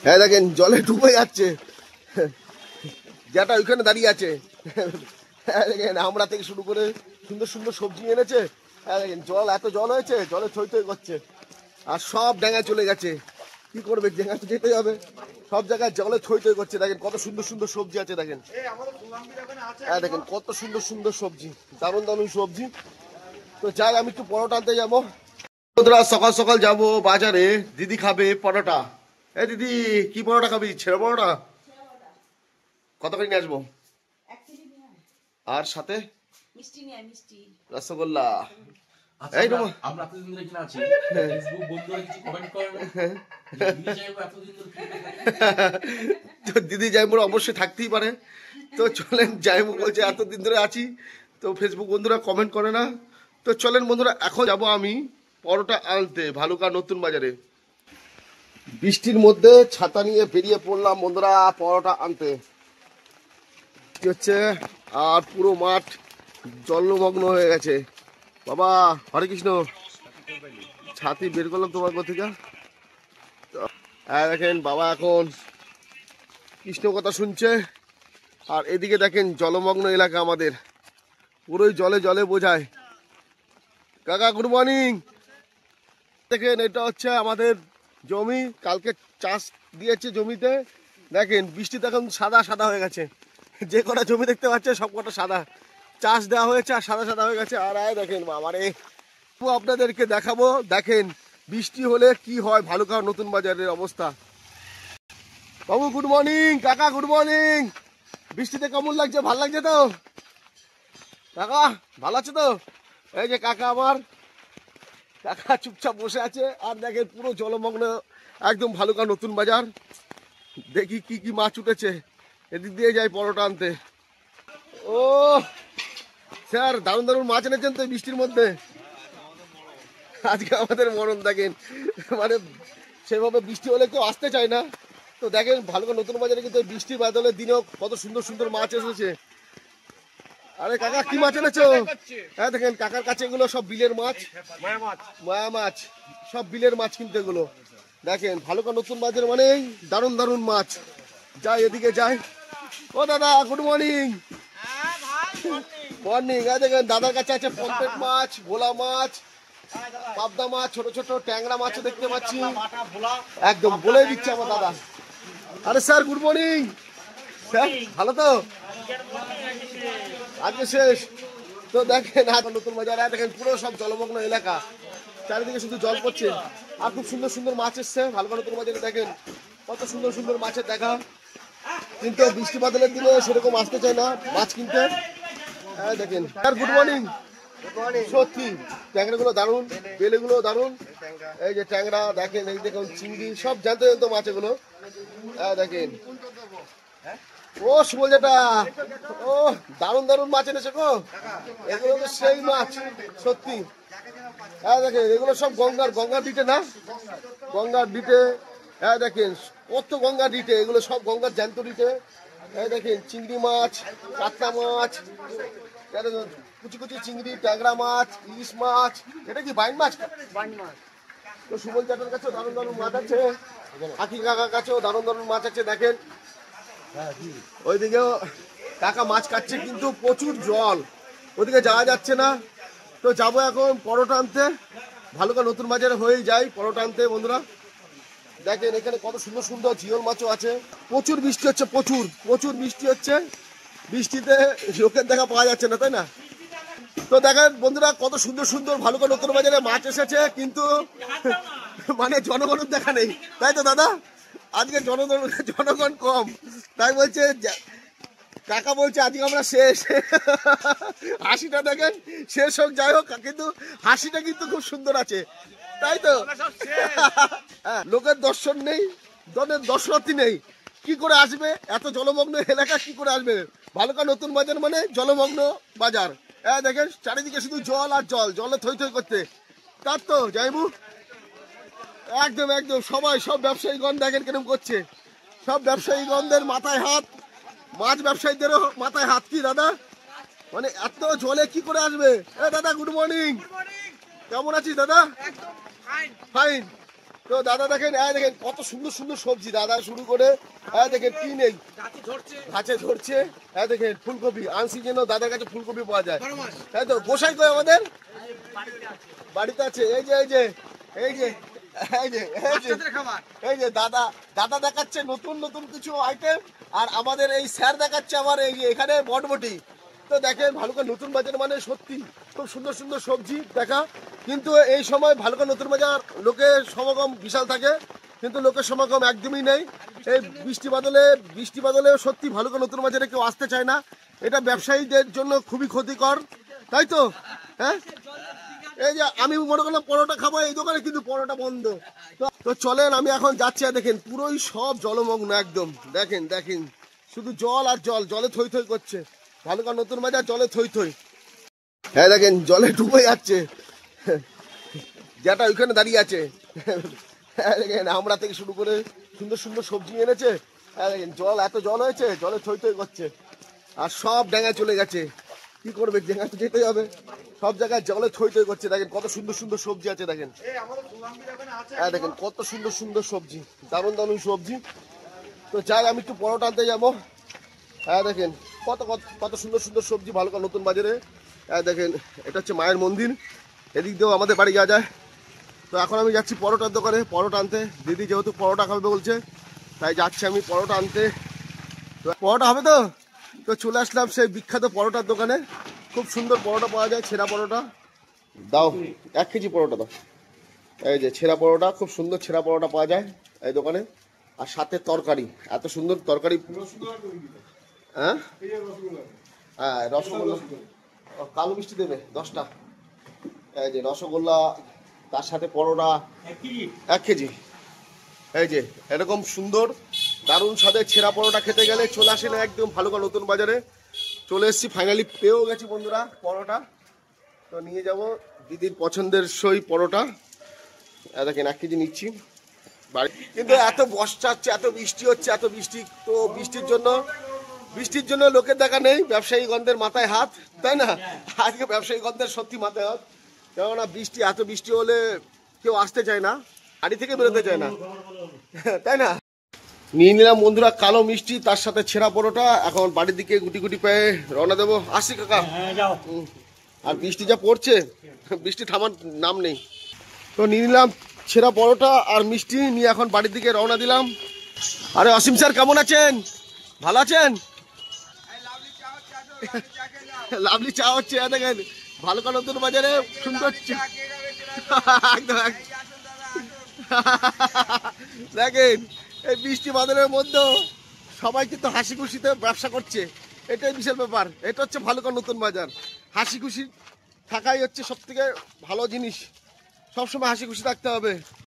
হ্যাঁ দেখেন জলে ডুবে যাচ্ছে, যেটা ওইখানে দাঁড়িয়ে আছে। হ্যাঁ দেখেন আমরা থেকে শুরু করে সুন্দর সুন্দর সবজি এনেছে। হ্যাঁ দেখেন এত জল হয়েছে, জলে থই থই করছে, আর সব ড্যাঙায় চলে গেছে। কি করবে, ড্যাঙা তো যেতে হবে, সব জায়গায় জলে থই থই করছে। দেখেন কত সুন্দর সুন্দর সবজি আছে, দেখেন। হ্যাঁ দেখেন কত সুন্দর সুন্দর সবজি, দারুণ দারুণ সবজি। তো যাই আমি একটু পরোটা আনতে যাবো। সকাল সকাল যাবো বাজারে, দিদি খাবে পরোটা। এই দিদি কি পরোটা খাবি? ছেড়ে পরোটা কত করে নিয়ে আসবো? আর সাথে রসগোল্লা। এই আমরা এতদিন ধরে এখানে আছি, ফেসবুক বন্ধুরা কিছু কমেন্ট করে না, দিদি যাইবো এতদিন ধরে তো দিদি জাইমুর অবশ্যই থাকতেই পারে। তো চলেন, জাইমু বলছে এতদিন ধরে আছি, তো ফেসবুক বন্ধুরা কমেন্ট করে না। তো চলেন বন্ধুরা, এখন যাব আমি পরোটা আনতে ভালুকা নতুন বাজারে। বৃষ্টির মধ্যে ছাতা নিয়ে বেরিয়ে পড়লাম বন্ধুরা পরোটা আনতে। কি হচ্ছে, আর পুরো মাঠ জলমগ্ন হয়ে গেছে। বাবা হরে কৃষ্ণ, ছাতি বের করলাম তোমার কোথেকে। দেখেন বাবা এখন কৃষ্ণ কথা শুনছে, আর এদিকে দেখেন জলমগ্ন এলাকা আমাদের, পুরোই জলে জলে বোঝায়। কাকা গুড মর্নিং। দেখেন এটা হচ্ছে আমাদের জমি, কালকে চাষ দিয়েছে জমিতে। দেখেন বৃষ্টিতে এখন সাদা সাদা হয়ে গেছে, যে কটা জমি দেখতে পাচ্ছে সব কটা সাদা, চাষ দেওয়া হয়েছে আর সাদা সাদা হয়ে গেছে। আর দেখেন আমারে আপনাদেরকে দেখাবো, দেখেন বৃষ্টি হলে কি হয় ভালুকা নতুন বাজারের অবস্থা। বাবু গুড মর্নিং, কাকা গুড মর্নিং। বৃষ্টিতে কেমন লাগছে? ভালো লাগছে তো কাকা? ভালো আছে তো? এই যে কাকা আমার, কাকা চুপচাপ বসে আছে। আর দেখেন পুরো জলমগ্ন একদম ভালুকা নতুন বাজার। দেখি কি কি মাছ উঠেছে, এদিক দিয়ে যাই পরোটা আনতে। ও স্যার দারুণ দারুণ মাছ এনেছেন তো বৃষ্টির মধ্যে। আজকে আমাদের মরণ দেখেন, মানে সেভাবে বৃষ্টি হলে কেউ আসতে চায় না। তো দেখেন ভালুকা নতুন বাজারে কিন্তু বৃষ্টির বাদলের দিনেও কত সুন্দর সুন্দর মাছ এসেছে। আরে কাকা কি মাছ এনেছো? হ্যাঁ দেখেন কাকার কাছে এগুলো সব বিলের মাছ, মায়া মাছ, সব বিলের মাছ কিন্তু এগুলো। দেখেন ভালুকা নতুন বাজার মানে দারুণ দারুণ মাছ। যাই এদিকে যাই। ও দাদা গুড মর্নিং। মর্নিং। দেখেন দাদার কাছে আছে পমফ্রেট মাছ, ভোলা মাছ, পাবদা মাছ, ছোট ছোট ট্যাংরা মাছও দেখতে পাচ্ছি। একদম বলে দিচ্ছে আমার দাদা। আরে স্যার গুড মর্নিং স্যার, ভালো তো? আজকে শেষ তো। দেখেন নতুন বাজার, দেখেন পুরো সব জলমগ্ন এলাকা, চারিদিকে শুধু জল পড়ছে। আর খুব সুন্দর সুন্দর মাছ এসছে ভালুকা নতুন বাজারে। দেখেন কত সুন্দর সুন্দর মাছের দেখা, কিন্তু বৃষ্টি বাদলের দিনে সেরকম আসতে চায় না মাছ কিনতে। হ্যাঁ দেখেন স্যার গুড মর্নিং। সত্যি ট্যাংরাগুলো দারুণ, বেলেগুলো দারুণ। এই যে ট্যাংরা দেখেন, এই দেখুন চিংড়ি, সব জ্যান্ত জ্যান্ত মাছ এগুলো। হ্যাঁ দেখেন ও সুবল যেটা, ও দারুণ দারুণ মাছ এনেছে গো, এগুলো তো সেই মাছ সত্যি। হ্যাঁ দেখেন এগুলো সব গঙ্গার ডিটে না, গঙ্গার ডিটে। হ্যাঁ দেখেন কত গঙ্গার ডিটে, এগুলো সব গঙ্গার জ্যান্ত ডিটে। এই দেখেন চিংড়ি মাছ, কাতলা মাছ, কুচি কুচি চিংড়ি, ট্যাংরা মাছ, ইলিশ মাছ। এটা কি বাইন মাছ? তো সুবল চাটার কাছেও দারুণ দারুণ মাছ আছে, আখি কাকার কাছেও দারুণ দারুণ মাছ আছে। দেখেন ওইদিকেও কাকা মাছ কাটছে, কিন্তু প্রচুর জল, ওদিকে যাওয়া যাচ্ছে না। তো যাবো এখন পরোটা আনতে, ভালুকা নতুন বাজারে হয়েই যাই পরোটা আনতে বন্ধুরা। দেখেন এখানে কত সুন্দর সুন্দর জিওল মাছও আছে। প্রচুর বৃষ্টি হচ্ছে, প্রচুর প্রচুর বৃষ্টি হচ্ছে, বৃষ্টিতে লোকের দেখা পাওয়া যাচ্ছে না, তাই না? তো দেখেন বন্ধুরা কত সুন্দর সুন্দর ভালুকা নতুন বাজারে মাছ এসেছে, কিন্তু মানে জনগণের দেখা নেই, তাই তো দাদা? আজকে জনগণ কম, তাই বলছে কাকা, বলছে আজকে আমরা শেষ। হাসিটা দেখেন, শেষ হোক যাই হোক, কিন্তু হাসিটা কিন্তু খুব সুন্দর আছে, তাই তো? লোকের দর্শন নেই, দর্শনার্থী নেই, কি করে আসবে এত জলমগ্ন এলাকা? কি করে আসবে? ভালুকা নতুন বাজার মানে জলমগ্ন বাজার। হ্যাঁ দেখেন চারিদিকে শুধু জল আর জল, জলে থই থই করতে, তার তো যাইবু একদম একদম। সবাই সব ব্যবসায়ীগণ দেখেন কিরকম করছে, সব ব্যবসায়ীগণদের মাথায় হাত, মাছ ব্যবসায়ীদেরও মাথায় হাত। কি দাদা, মানে এত জলে কি করে আসবে? দাদা গুড মর্নিং, কেমন আছিস দাদা? ফাইন। তো দাদা দেখেন, দেখেন কত সুন্দর সুন্দর সবজি দাদা শুরু করে, দেখেন কি নেই গাছে ধরছে। দেখেন ফুলকপি আনসিজনেও দাদার কাছে ফুলকপি পাওয়া যায়। তাই তো গোসাই কই আমাদের বাড়িতে আছে। এই যে এই যে এই যে এই যে এই যে দাদা দাদা দেখাচ্ছে নতুন নতুন কিছু আইটেম, আর আমাদের এই স্যার দেখাচ্ছে আমার এই যে এখানে বটবটি। তো দেখেন ভালুকা নতুন বাজার মানে সত্যি খুব সুন্দর সুন্দর সবজি দেখা। কিন্তু এই সময় ভালুকা নতুন বাজার লোকের সমাগম বিশাল থাকে, কিন্তু লোকের সমাগম একদমই নেই। এই বৃষ্টি বাদলে সত্যি ভালুকা নতুন বাজারে কেউ আসতে চায় না। এটা ব্যবসায়ীদের জন্য খুবই ক্ষতিকর, তাই তো? হ্যাঁ, এই যে আমি মনে করলাম পরোটা খাবো এই দোকানে, কিন্তু পরোটা বন্ধ। তো চলেন আমি এখন যাচ্ছি। আর দেখেন পুরোই সব জলমগ্ন একদম। দেখেন দেখেন শুধু জল আর জল, জলে থই থই করছে ভালুকা নতুন বাজার, জলে থই থই। হ্যাঁ দেখেন জলে ডুবে যাচ্ছে, যেটা ওইখানে দাঁড়িয়ে আছে। হ্যাঁ দেখেন আমরা থেকে শুরু করে সুন্দর সুন্দর সবজি এনেছে। হ্যাঁ দেখেন জল, এত জল হয়েছে, জলে থই থই করছে। আর সব ড্যাঙায় চলে গেছে, কি করবে, ড্যাঙা তো যেতে হবে। সব জায়গায় জলে থই থই করছে। দেখেন কত সুন্দর সুন্দর সবজি আছে দেখেন। হ্যাঁ দেখেন কত সুন্দর সুন্দর সবজি, দারুণ দারুণ সবজি। তো যাই আমি একটু পরোটা আনতে যাবো। হ্যাঁ দেখেন কত কত কত সুন্দর সুন্দর সবজি ভালুকা নতুন বাজারে। হ্যাঁ দেখেন এটা হচ্ছে মায়ের মন্দির, এদিক দিয়েও আমাদের বাড়ি যাওয়া যায়। তো এখন আমি যাচ্ছি পরোটার দোকানে পরোটা আনতে। দিদি যেহেতু পরোটা খাবে বলছে, তাই যাচ্ছি আমি পরোটা আনতে। তো পরোটা হবে তো তো চলে আসলাম সেই বিখ্যাত পরোটার দোকানে। খুব সুন্দর পরোটা পাওয়া যায়, ছেঁড়া পরোটা। দাও 1 কেজি পরোটা দাও। এই যে ছেঁড়া পরোটা, খুব সুন্দর ছেঁড়া পরোটা পাওয়া যায় এই দোকানে। আর সাথে তরকারি, এত সুন্দর তরকারি। হ্যাঁ হ্যাঁ রসগোল্লা, কালো মিষ্টি দেবে 10টা। এই যে রসগোল্লা, তার সাথে পরোটা 1 কেজি। এই যে এরকম সুন্দর দারুণ স্বাদের ছেঁড়া পরোটা খেতে গেলে চলে আসেন একদম ভালুকা নতুন বাজারে। চলে এসেছি, ফাইনালি পেয়েও গেছি বন্ধুরা পরোটা। তো নিয়ে যাব দিদির পছন্দের সই পরোটা। দেখেন 1 কেজি নিচ্ছি বাড়ি। কিন্তু এত বর্ষা হচ্ছে, এত বৃষ্টি হচ্ছে, এত বৃষ্টি। তো বৃষ্টির জন্য লোকের দেখা নেই, ব্যবসায়ী গন্ধের মাথায় হাত, তাই না? আজকে ব্যবসায়ী গন্ধের সত্যি মাথায় হাত। কেননা বৃষ্টি, এত বৃষ্টি হলে কেউ আসতে চায় না, বাড়ি থেকে বেরোতে চায় না, তাই না? নিয়ে নিলাম বন্ধুরা কালো মিষ্টি, তার সাথে ছেঁড়া পরোটা। এখন বাড়ির দিকে গুটি গুটি পায়ে রওনা দেবো। আসি কাকা। আর বৃষ্টি যা পড়ছে, বৃষ্টি থামার নাম নেই। তো নিয়ে নিলাম ছেঁড়া পরোটা আর মিষ্টি, নিয়ে এখন বাড়ির দিকে রওনা দিলাম। আরে অসীম স্যার কেমন আছেন? ভালো আছেন? লাভলি চা হচ্ছে দেখেন ভালুকা নতুন বাজারে, সুন্দর একদম দেখেন এই বৃষ্টি বাদলের মধ্যেও সবাই কিন্তু হাসি খুশিতে ব্যবসা করছে, এটাই বিশাল ব্যাপার। এটা হচ্ছে ভালুকা নতুন বাজার। হাসি খুশি থাকাই হচ্ছে সব থেকে ভালো জিনিস, সবসময় হাসি খুশি থাকতে হবে।